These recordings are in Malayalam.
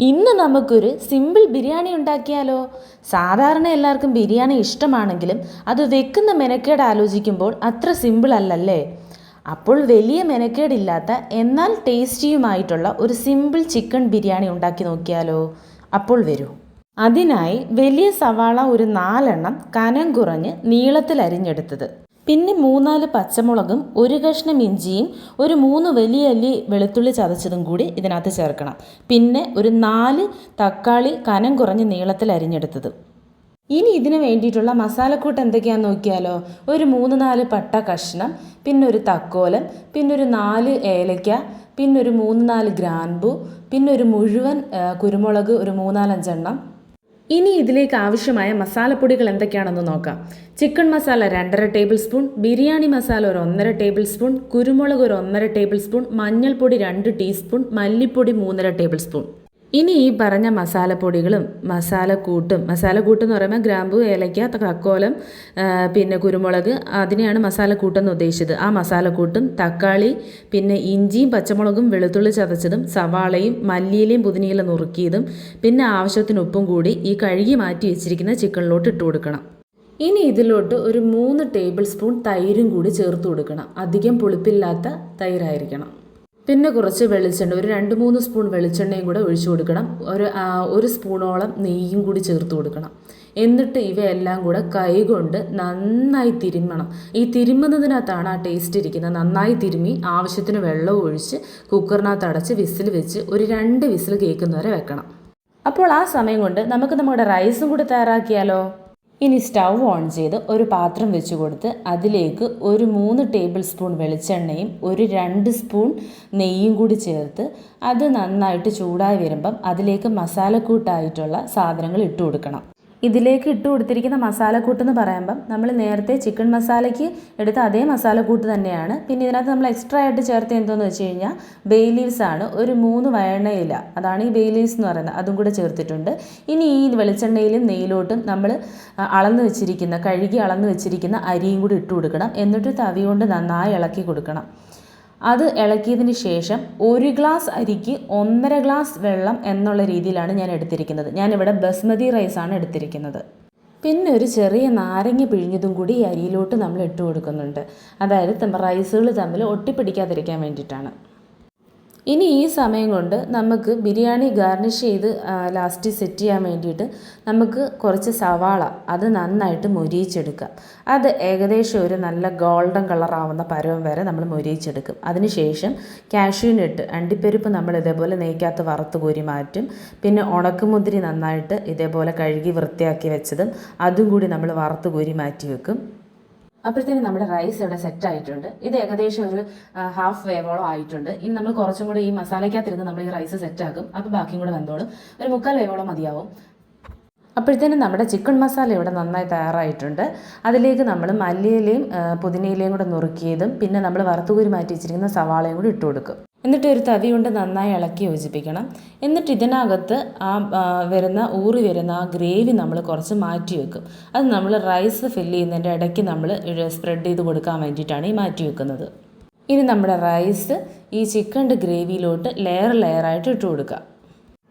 ഇന്ന് നമുക്കൊരു സിമ്പിൾ ബിരിയാണി ഉണ്ടാക്കിയാലോ? സാധാരണ എല്ലാവർക്കും ബിരിയാണി ഇഷ്ടമാണെങ്കിലും അത് വെക്കുന്ന മെനക്കേട് ആലോചിക്കുമ്പോൾ അത്ര സിമ്പിൾ അല്ലല്ലേ? അപ്പോൾ വലിയ മെനക്കേടില്ലാത്ത എന്നാൽ ടേസ്റ്റിയുമായിട്ടുള്ള ഒരു സിമ്പിൾ ചിക്കൻ ബിരിയാണി ഉണ്ടാക്കി നോക്കിയാലോ? അപ്പോൾ വരൂ. അതിനായി വലിയ സവാള ഒരു 4 കനം കുറഞ്ഞ് നീളത്തിൽ അരിഞ്ഞെടുത്തത്, പിന്നെ 3-4 പച്ചമുളകും ഒരു കഷ്ണം ഇഞ്ചിയും ഒരു 3 വലിയ അല്ലി വെളുത്തുള്ളി ചതച്ചതും കൂടി ഇതിനകത്ത് ചേർക്കണം. പിന്നെ ഒരു 4 തക്കാളി കനം കുറഞ്ഞ് നീളത്തിൽ അരിഞ്ഞെടുത്തത്. ഇനി ഇതിന് വേണ്ടിയിട്ടുള്ള മസാലക്കൂട്ട് എന്തൊക്കെയാണെന്ന് നോക്കിയാലോ? ഒരു 3-4 പട്ട കഷ്ണം, പിന്നെ ഒരു തക്കോലം, പിന്നെ ഒരു 4 ഏലയ്ക്ക, പിന്നെ ഒരു 3-4 ഗ്രാമ്പു, പിന്നെ ഒരു മുഴുവൻ കുരുമുളക് ഒരു 3-4 എണ്ണം. ഇനി ഇതിലേക്ക് ആവശ്യമായ മസാലപ്പൊടികൾ എന്തൊക്കെയാണെന്ന് നോക്കാം. Chicken masala 2.5 table spoon, biryani masala ഒരു 1.5 ടേബിൾ സ്പൂൺ, കുരുമുളക് ഒരു 1.5 ടേബിൾ സ്പൂൺ, മഞ്ഞൾപ്പൊടി 2 ടീസ്പൂൺ, മല്ലിപ്പൊടി 3.5 ടേബിൾ സ്പൂൺ. ഇനി ഈ പറഞ്ഞ മസാലപ്പൊടികളും മസാലക്കൂട്ടും എന്ന് പറയുമ്പോൾ ഗ്രാമ്പു, ഏലയ്ക്ക, തക്കോലം, പിന്നെ കുരുമുളക്, അതിനെയാണ് മസാലക്കൂട്ടെന്ന് ഉദ്ദേശിച്ചത്. ആ മസാലക്കൂട്ടും തക്കാളി, പിന്നെ ഇഞ്ചിയും പച്ചമുളകും വെളുത്തുള്ളി ചതച്ചതും സവാളയും മല്ലിയിലയും പുതിനയില നുറുക്കിയതും, പിന്നെ ആവശ്യത്തിന് ഉപ്പും കൂടി ഈ കഴുകി മാറ്റി വെച്ചിരിക്കുന്ന ചിക്കനിലോട്ട് ഇട്ട് കൊടുക്കണം. ഇനി ഇതിലോട്ട് ഒരു 3 ടേബിൾ സ്പൂൺ തൈരും കൂടി ചേർത്ത് കൊടുക്കണം. അധികം പുളിപ്പില്ലാത്ത തൈരായിരിക്കണം. പിന്നെ കുറച്ച് വെളിച്ചെണ്ണ, ഒരു 2-3 സ്പൂൺ വെളിച്ചെണ്ണയും കൂടെ ഒഴിച്ചു കൊടുക്കണം. ഒരു സ്പൂണോളം നെയ്യും കൂടി ചേർത്ത് കൊടുക്കണം. എന്നിട്ട് ഇവയെല്ലാം കൂടെ കൈകൊണ്ട് നന്നായി തിരുമ്മണം. ഈ തിരുമ്മുന്നതിനകത്താണ് ആ ടേസ്റ്റ് ഇരിക്കുന്നത്. നന്നായി തിരുമ്മി ആവശ്യത്തിന് വെള്ളം ഒഴിച്ച് കുക്കറിനകത്ത് അടച്ച് വിസിൽ വെച്ച് ഒരു 2 വിസിൽ കേൾക്കുന്നവരെ വെക്കണം. അപ്പോൾ ആ സമയം കൊണ്ട് നമുക്ക് നമ്മുടെ റൈസും കൂടി തയ്യാറാക്കിയാലോ? ഇനി സ്റ്റൗ ഓൺ ചെയ്ത് ഒരു പാത്രം വെച്ച് കൊടുത്ത് അതിലേക്ക് ഒരു 3 ടേബിൾ സ്പൂൺ വെളിച്ചെണ്ണയും ഒരു 2 സ്പൂൺ നെയ്യും കൂടി ചേർത്ത് അത് നന്നായിട്ട് ചൂടായി വരുമ്പം അതിലേക്ക് മസാലക്കൂട്ടായിട്ടുള്ള സാധനങ്ങൾ ഇട്ട് കൊടുക്കണം. ഇതിലേക്ക് ഇട്ട് കൊടുത്തിരിക്കുന്ന മസാലക്കൂട്ടെന്ന് പറയുമ്പം നമ്മൾ നേരത്തെ ചിക്കൻ മസാലയ്ക്ക് എടുത്ത അതേ മസാലക്കൂട്ട് തന്നെയാണ്. പിന്നെ ഇതിനകത്ത് നമ്മൾ എക്സ്ട്രാ ആയിട്ട് ചേർത്ത് എന്തോന്ന് വെച്ച് കഴിഞ്ഞാൽ ബേ ലീവ്സ് ആണ്. ഒരു 3 വഴണയില, അതാണ് ഈ ബേ ലീവ്സ് എന്ന് പറയുന്നത്, അതും കൂടെ ചേർത്തിട്ടുണ്ട്. ഇനി ഈ വെളിച്ചെണ്ണയിലും നെയ്യിലോട്ടും നമ്മൾ കഴുകി അളന്ന് വെച്ചിരിക്കുന്ന അരിയും കൂടി ഇട്ട് കൊടുക്കണം. എന്നിട്ട് തവി കൊണ്ട് നന്നായി ഇളക്കി കൊടുക്കണം. അത് ഇളക്കിയതിന് ശേഷം 1 ഗ്ലാസ് അരിക്ക് 1.5 ഗ്ലാസ് വെള്ളം എന്നുള്ള രീതിയിലാണ് ഞാൻ എടുത്തിരിക്കുന്നത്. ഞാനിവിടെ ബസ്മതി റൈസാണ് എടുത്തിരിക്കുന്നത്. പിന്നെ ഒരു ചെറിയ നാരങ്ങ പിഴിഞ്ഞതും കൂടി ഈ അരിയിലോട്ട് നമ്മൾ ഇട്ട് കൊടുക്കുന്നുണ്ട്. അതായത് റൈസുകൾ തമ്മിൽ ഒട്ടിപ്പിടിക്കാതിരിക്കാൻ വേണ്ടിയിട്ടാണ്. ഇനി ഈ സമയം കൊണ്ട് നമുക്ക് ബിരിയാണി ഗാർണിഷ് ചെയ്ത് ലാസ്റ്റ് സെറ്റ് ചെയ്യാൻ വേണ്ടിയിട്ട് നമുക്ക് കുറച്ച് സവാള അത് നന്നായിട്ട് മൊരിയിച്ചെടുക്കാം. അത് ഏകദേശം ഒരു നല്ല ഗോൾഡൻ കളറാവുന്ന പരുവം വരെ നമ്മൾ മൊരിയിച്ചെടുക്കും. അതിനുശേഷം കാഷ്യൂനട്ട്, അണ്ടിപ്പരിപ്പ് നമ്മൾ ഇതേപോലെ നെയ്ക്കകത്ത് വറുത്ത് കോരി മാറ്റും. പിന്നെ ഉണക്കമുന്തിരി നന്നായിട്ട് ഇതേപോലെ കഴുകി വൃത്തിയാക്കി വെച്ചതും അതും കൂടി നമ്മൾ വറുത്ത് കോരി മാറ്റി വെക്കും. അപ്പോഴത്തേനും നമ്മുടെ റൈസ് ഇവിടെ സെറ്റ് ആയിട്ടുണ്ട്. ഇത് ഏകദേശം ഒരു ഹാഫ് വേവോളം ആയിട്ടുണ്ട്. ഇനി നമ്മൾ കുറച്ചും കൂടി ഈ മസാലയ്ക്കകത്തിരുന്ന് നമ്മൾ ഈ റൈസ് സെറ്റാക്കും. അപ്പോൾ ബാക്കിയും കൂടെ വെന്തോളും. ഒരു 3/4 വേവോളം മതിയാവും. അപ്പോഴത്തേനും നമ്മുടെ ചിക്കൻ മസാല ഇവിടെ നന്നായി തയ്യാറായിട്ടുണ്ട്. അതിലേക്ക് നമ്മൾ മല്ലിയിലയും പുതിനയിലയും കൂടെ നുറുക്കിയതും പിന്നെ നമ്മൾ വറുത്തുകൂരി മാറ്റി വെച്ചിരിക്കുന്ന സവാളയും കൂടി ഇട്ട് കൊടുക്കും. എന്നിട്ട് ഒരു തവി കൊണ്ട് നന്നായി ഇളക്കി യോജിപ്പിക്കണം. എന്നിട്ട് ഇതിനകത്ത് ഊറി വരുന്ന ആ ഗ്രേവി നമ്മൾ കുറച്ച് മാറ്റി വെക്കും. അത് നമ്മൾ റൈസ് ഫില്ല് ചെയ്യുന്നതിൻ്റെ ഇടയ്ക്ക് നമ്മൾ സ്പ്രെഡ് ചെയ്ത് കൊടുക്കാൻ വേണ്ടിയിട്ടാണ് ഈ മാറ്റി വെക്കുന്നത്. ഇനി നമ്മുടെ റൈസ് ഈ ചിക്കൻ്റെ ഗ്രേവിയിലോട്ട് ലെയറായിട്ട് ഇട്ട് കൊടുക്കുക.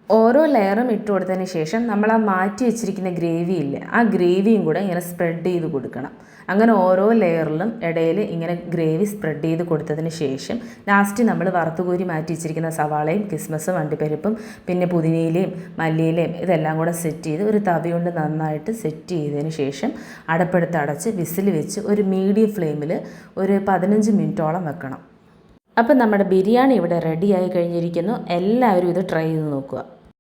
ഓരോ ലെയറും ഇട്ട് കൊടുത്തതിന് ശേഷം നമ്മൾ ആ മാറ്റി വെച്ചിരിക്കുന്ന ഗ്രേവി ഇല്ലേ, ആ ഗ്രേവിയും കൂടെ ഇങ്ങനെ സ്പ്രെഡ് ചെയ്ത് കൊടുക്കണം. അങ്ങനെ ഓരോ ലെയറിലും ഇടയിൽ ഇങ്ങനെ ഗ്രേവി സ്പ്രെഡ് ചെയ്ത് കൊടുത്തതിന് ശേഷം ലാസ്റ്റ് നമ്മൾ വറുത്തുകോരി മാറ്റി വെച്ചിരിക്കുന്ന സവാളയും കിസ്മസും അണ്ടിപ്പരിപ്പും പിന്നെ പുതിനയിലയും മല്ലിയിലയും ഇതെല്ലാം കൂടെ സെറ്റ് ചെയ്ത് ഒരു തവി കൊണ്ട് നന്നായിട്ട് സെറ്റ് ചെയ്തതിന് ശേഷം അടപ്പെടുത്ത് അടച്ച് വിസിൽ വെച്ച് ഒരു മീഡിയം ഫ്ലെയിമിൽ ഒരു 15 മിനിറ്റോളം വെക്കണം. അപ്പം നമ്മുടെ ബിരിയാണി ഇവിടെ റെഡിയായി കഴിഞ്ഞിരിക്കുന്നു. എല്ലാവരും ഇത് ട്രൈ ചെയ്ത് നോക്കുക.